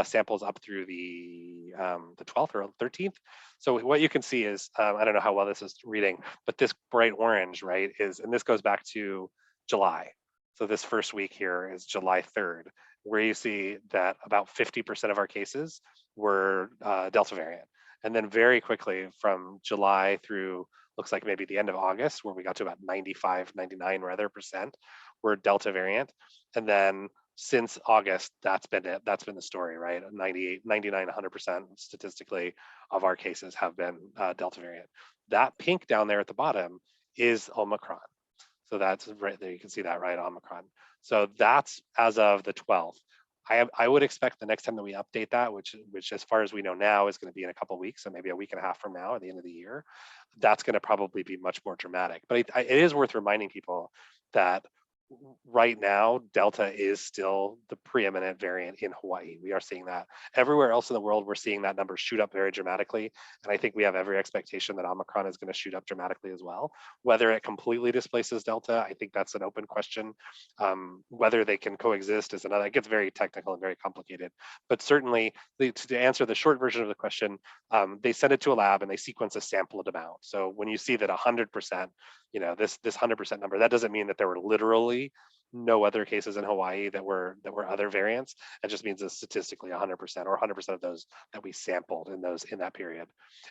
samples up through the 12th or 13th. So what you can see is, I don't know how well this is reading, but this bright orange, right, and this goes back to July. So this first week here is July 3rd, where you see that about 50% of our cases were Delta variant. And then very quickly from July through, looks like maybe the end of August, where we got to about 95, 99 rather percent were Delta variant. And then since August, that's been it. That's been the story, right? 98, 99, 100% statistically of our cases have been Delta variant. That pink down there at the bottom is Omicron. So that's right there. You can see that, right? Omicron. So that's as of the 12th. I would expect the next time that we update that, which as far as we know now is going to be in a couple of weeks, so maybe a week and a half from now at the end of the year, that's going to probably be much more dramatic. But it is worth reminding people that right now, Delta is still the preeminent variant in Hawaii. We are seeing that. Everywhere else in the world, we're seeing that number shoot up very dramatically. And I think we have every expectation that Omicron is going to shoot up dramatically as well. Whether it completely displaces Delta, I think that's an open question. Whether they can coexist is another. It gets very technical and very complicated. But certainly, to answer the short version of the question, they send it to a lab and they sequence a sampled amount. So when you see that 100%, this 100% number, that doesn't mean that there were literally no other cases in Hawaii that were other variants. It just means that statistically 100% or 100% of those that we sampled in that period.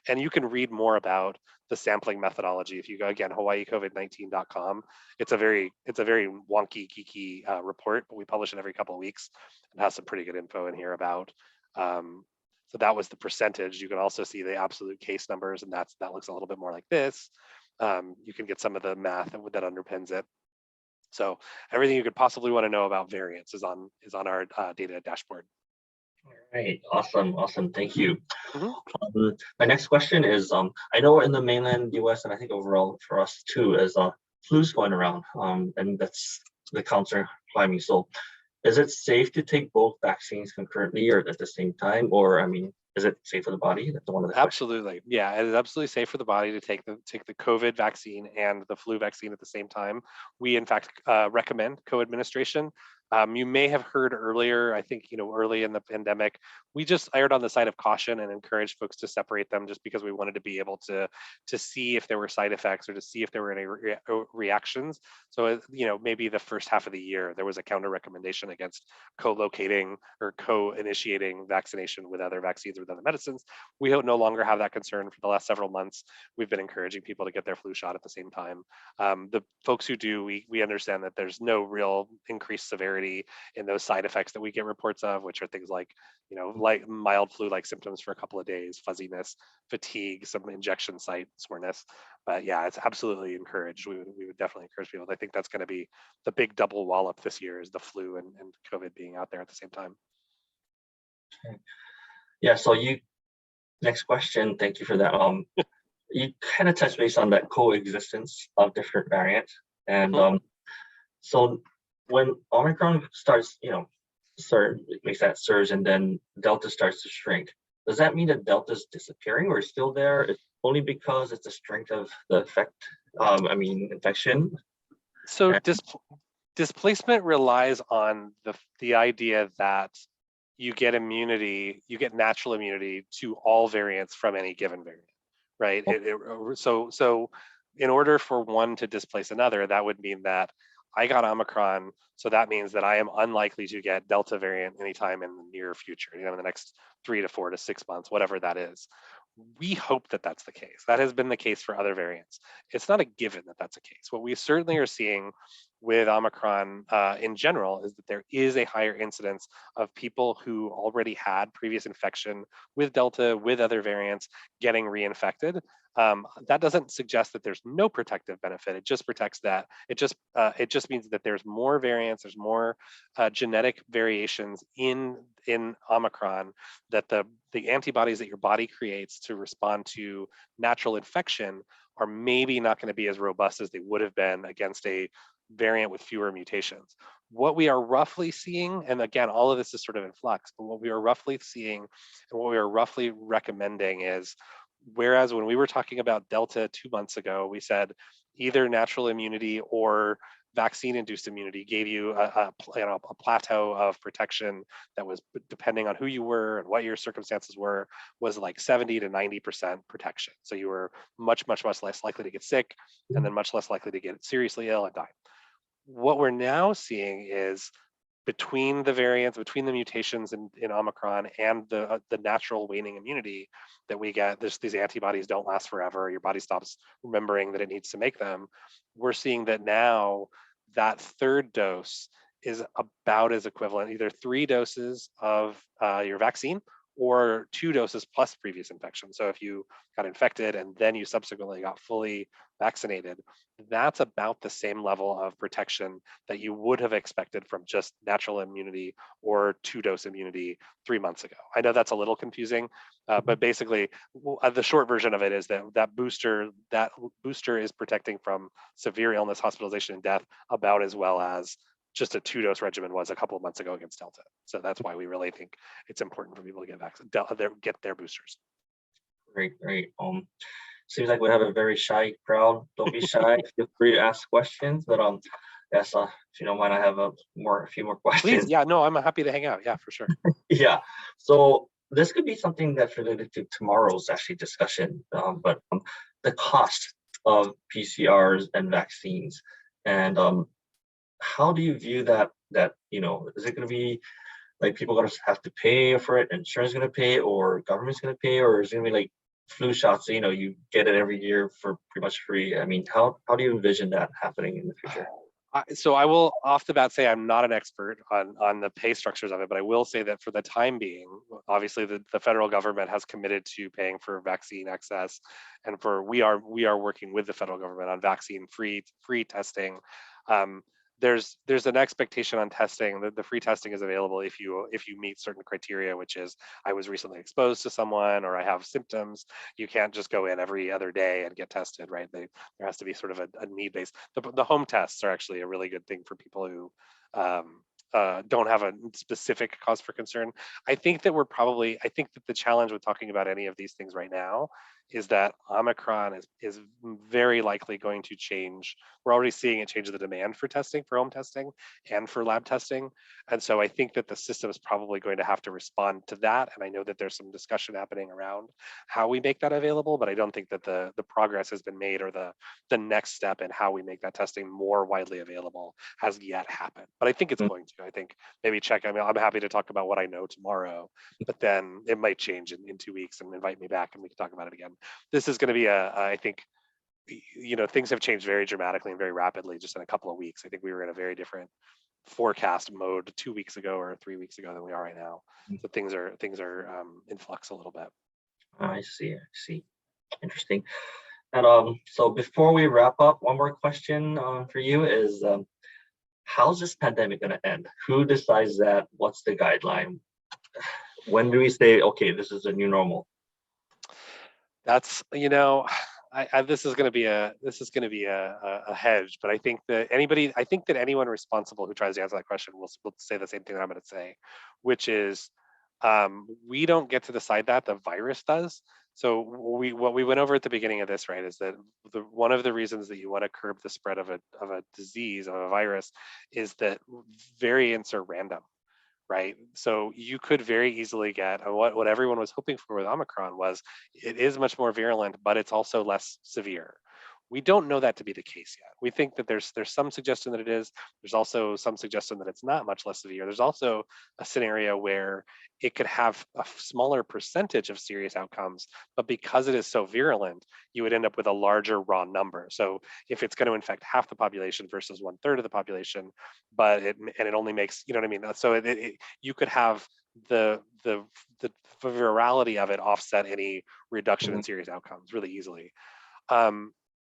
And you can read more about the sampling methodology if you go, again, hawaiicovid19.com. It's a very wonky, geeky report, but we publish it every couple of weeks. It has some pretty good info in here about so that was the percentage. You can also see the absolute case numbers, and that looks a little bit more like this. You can get some of the math that underpins it. So everything you could possibly want to know about variants is on our data dashboard. All right, awesome. Thank you. Mm-hmm. My next question is, I know in the mainland U.S. and I think overall for us too, is flu's going around, and that's the counts are climbing. So, is it safe to take both vaccines concurrently or at the same time, or is it safe for the body? That's one of the Absolutely. Yeah, it is absolutely safe for the body to take the COVID vaccine and the flu vaccine at the same time. We in fact recommend co-administration. You may have heard earlier, I think, early in the pandemic, we just erred on the side of caution and encouraged folks to separate them just because we wanted to be able to see if there were side effects or to see if there were any reactions. So, maybe the first half of the year, there was a counter recommendation against co-locating or co-initiating vaccination with other vaccines or with other medicines. We no longer have that concern. For the last several months, we've been encouraging people to get their flu shot at the same time. The folks who do, we understand that there's no real increased severity in those side effects that we get reports of, which are things like, like mild flu-like symptoms for a couple of days, fuzziness, fatigue, some injection site soreness. But yeah, it's absolutely encouraged. We would definitely encourage people. I think that's going to be the big double wallop this year, is the flu and COVID being out there at the same time. Okay. Yeah. So next question. Thank you for that. You kind of touched base on that coexistence of different variants, and so when Omicron starts, makes that surge, and then Delta starts to shrink, does that mean that Delta's disappearing or is still there? It's only because it's the strength of the effect, infection? So displacement relies on the idea that you get immunity, you get natural immunity to all variants from any given variant, right? So in order for one to displace another, that would mean that I got Omicron, so that means that I am unlikely to get Delta variant anytime in the near future, in the next 3 to 4 to 6 months, whatever that is. We hope that that's the case. That has been the case for other variants. It's not a given that that's the case. What we certainly are seeing with Omicron in general is that there is a higher incidence of people who already had previous infection with Delta, with other variants, getting reinfected. That doesn't suggest that there's no protective benefit. It just protects that. It just means that there's more variants, there's more genetic variations in Omicron, that the antibodies that your body creates to respond to natural infection are maybe not going to be as robust as they would have been against a variant with fewer mutations. What we are roughly seeing, and again, all of this is sort of in flux, but what we are roughly seeing and what we are roughly recommending is, whereas when we were talking about Delta 2 months ago, we said either natural immunity or vaccine-induced immunity gave you a plateau of protection that was, depending on who you were and what your circumstances were, was like 70 to 90% protection. So you were much, much, much less likely to get sick, and then much less likely to get seriously ill and die. What we're now seeing is, between the variants, between the mutations in Omicron and the natural waning immunity that we get, these antibodies don't last forever. Your body stops remembering that it needs to make them. We're seeing that now that third dose is about as equivalent, either 3 doses of your vaccine or 2 doses plus previous infection. So if you got infected and then you subsequently got fully vaccinated, that's about the same level of protection that you would have expected from just natural immunity or 2-dose immunity 3 months ago. I know that's a little confusing, but basically the short version of it is that booster is protecting from severe illness, hospitalization, and death about as well as just a 2-dose regimen was a couple of months ago against Delta. So that's why we really think it's important for people to get their boosters. Great. Seems like we have a very shy crowd. Don't be shy. Feel free to ask questions. But yes, if you don't mind, I have a few more questions. Please, yeah, no, I'm happy to hang out. Yeah, for sure. Yeah. So this could be something that's related to tomorrow's discussion. But the cost of PCRs and vaccines, and how do you view that? Is it going to be like people going to have to pay for it, insurance going to pay, or government's going to pay, or is it going to be like flu shots? You get it every year for pretty much free. I mean, how do you envision that happening in the future? So I will off the bat say I'm not an expert on the pay structures of it, but I will say that for the time being, obviously the federal government has committed to paying for vaccine access, and we are working with the federal government on vaccine free testing. There's an expectation on testing that the free testing is available if you meet certain criteria, which is I was recently exposed to someone or I have symptoms. You can't just go in every other day and get tested, right? There has to be sort of a need base. The home tests are actually a really good thing for people who don't have a specific cause for concern. I think that the challenge with talking about any of these things right now is that Omicron is very likely going to change. We're already seeing it change the demand for testing, for home testing and for lab testing. And so I think that the system is probably going to have to respond to that. And I know that there's some discussion happening around how we make that available, but I don't think that the progress has been made, or the next step in how we make that testing more widely available has yet happened. But I think it's going to. I think maybe check. I mean, I'm happy to talk about what I know tomorrow, but then it might change in 2 weeks and invite me back and we can talk about it again. This is going to be I think, things have changed very dramatically and very rapidly just in a couple of weeks. I think we were in a very different forecast mode 2 weeks ago or 3 weeks ago than we are right now. So things are in flux a little bit. I see. I see. Interesting. And so before we wrap up, one more question for you is, how's this pandemic going to end? Who decides that? What's the guideline? When do we say, okay, this is a new normal? That's, this is going to be a hedge, but I think that anyone responsible who tries to answer that question will say the same thing that I'm going to say, which is, we don't get to decide that, the virus does. So what we went over at the beginning of this, right, is that one of the reasons that you want to curb the spread of a disease, of a virus, is that variants are random. Right. So you could very easily get what everyone was hoping for with Omicron was it is much more virulent, but it's also less severe. We don't know that to be the case yet. We think that there's some suggestion that it is. There's also some suggestion that it's not much less severe. There's also a scenario where it could have a smaller percentage of serious outcomes, but because it is so virulent, you would end up with a larger raw number. So if it's going to infect half the population versus 1/3 of the population, but it only makes, you know what I mean? So you could have the virality of it offset any reduction in serious outcomes really easily.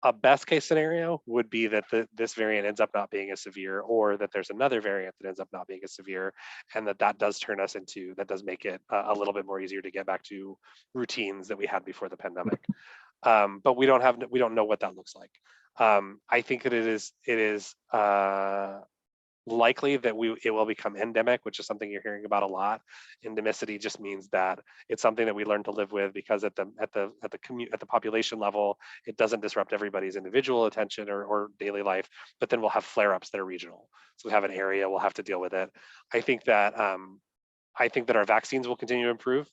A best case scenario would be that this variant ends up not being as severe, or that there's another variant that ends up not being as severe, and that does make it a little bit more easier to get back to routines that we had before the pandemic. But we don't know what that looks like. I think that it is likely that it will become endemic, which is something you're hearing about a lot. Endemicity just means that it's something that we learn to live with, because at the population level, it doesn't disrupt everybody's individual attention or daily life, but then we'll have flare-ups that are regional. So we have an area, we'll have to deal with it. I think that our vaccines will continue to improve.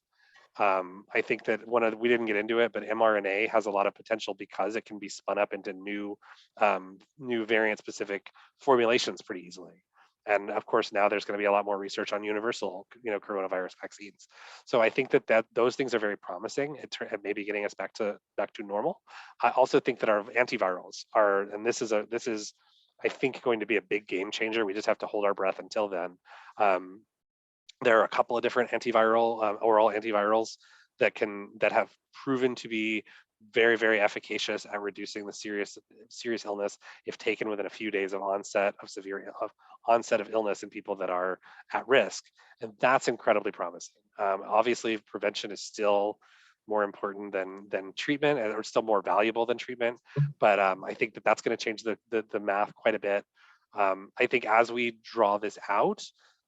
I think that we didn't get into it, but mRNA has a lot of potential because it can be spun up into new variant specific formulations pretty easily. And of course, now there's going to be a lot more research on universal, coronavirus vaccines. So I think that those things are very promising at maybe getting us back to normal. I also think that our antivirals are, and this is I think going to be a big game changer. We just have to hold our breath until then. There are a couple of different oral antivirals that have proven to be very, very efficacious at reducing the serious illness if taken within a few days of onset of illness in people that are at risk, and that's incredibly promising. Obviously, prevention is still more important than treatment, or still more valuable than treatment. But I think that's going to change the math quite a bit. I think as we draw this out,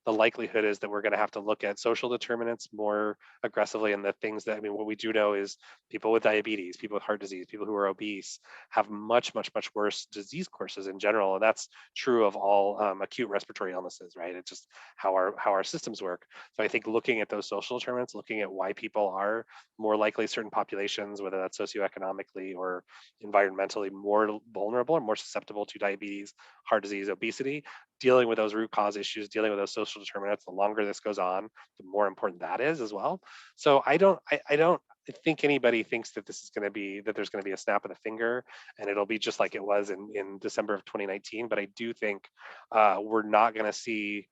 the likelihood is that we're going to have to look at social determinants more aggressively. And the things that, what we do know is people with diabetes, people with heart disease, people who are obese have much, much, much worse disease courses in general. And that's true of all acute respiratory illnesses, right? It's just how our systems work. So I think looking at those social determinants, looking at why people are more likely, certain populations, whether that's socioeconomically or environmentally, more vulnerable or more susceptible to diabetes, heart disease, obesity, dealing with those root cause issues, dealing with those social determinants, the longer this goes on, the more important that is as well. So I don't think anybody thinks that there's going to be a snap of the finger and it'll be just like it was in December of 2019. But I do think we're not going to see,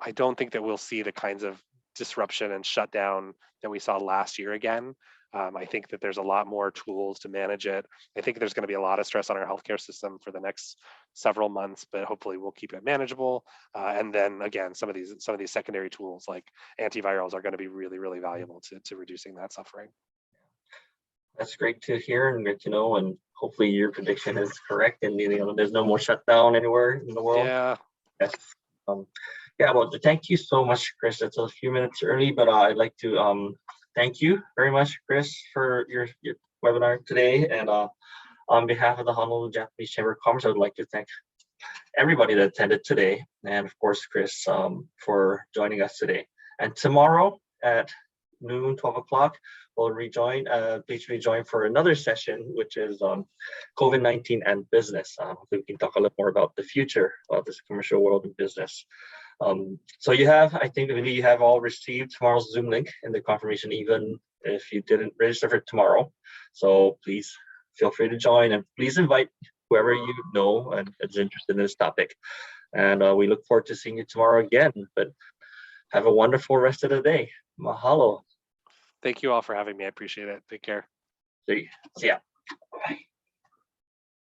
I don't think that we'll see the kinds of disruption and shutdown that we saw last year again. I think that there's a lot more tools to manage it. I think there's going to be a lot of stress on our healthcare system for the next several months, but hopefully we'll keep it manageable. And then again, some of these secondary tools like antivirals are going to be really, really valuable to reducing that suffering. That's great to hear and good to know. And hopefully your prediction is correct, and there's no more shutdown anywhere in the world. Yeah. Yes. Yeah. Well, thank you so much, Chris. It's a few minutes early, but I'd like to thank you very much, Chris, for your webinar today. And on behalf of the Honolulu Japanese Chamber of Commerce, I would like to thank everybody that attended today. And of course, Chris, for joining us today. And tomorrow at noon, 12 o'clock, we'll rejoin. Please rejoin for another session, which is COVID-19 and business. We can talk a little more about the future of this commercial world of business. So you have, I think you have all received tomorrow's Zoom link in the confirmation, even if you didn't register for tomorrow. So please feel free to join, and please invite whoever you know and is interested in this topic. And we look forward to seeing you tomorrow again. But have a wonderful rest of the day. Mahalo. Thank you all for having me. I appreciate it. Take care. See ya. Bye.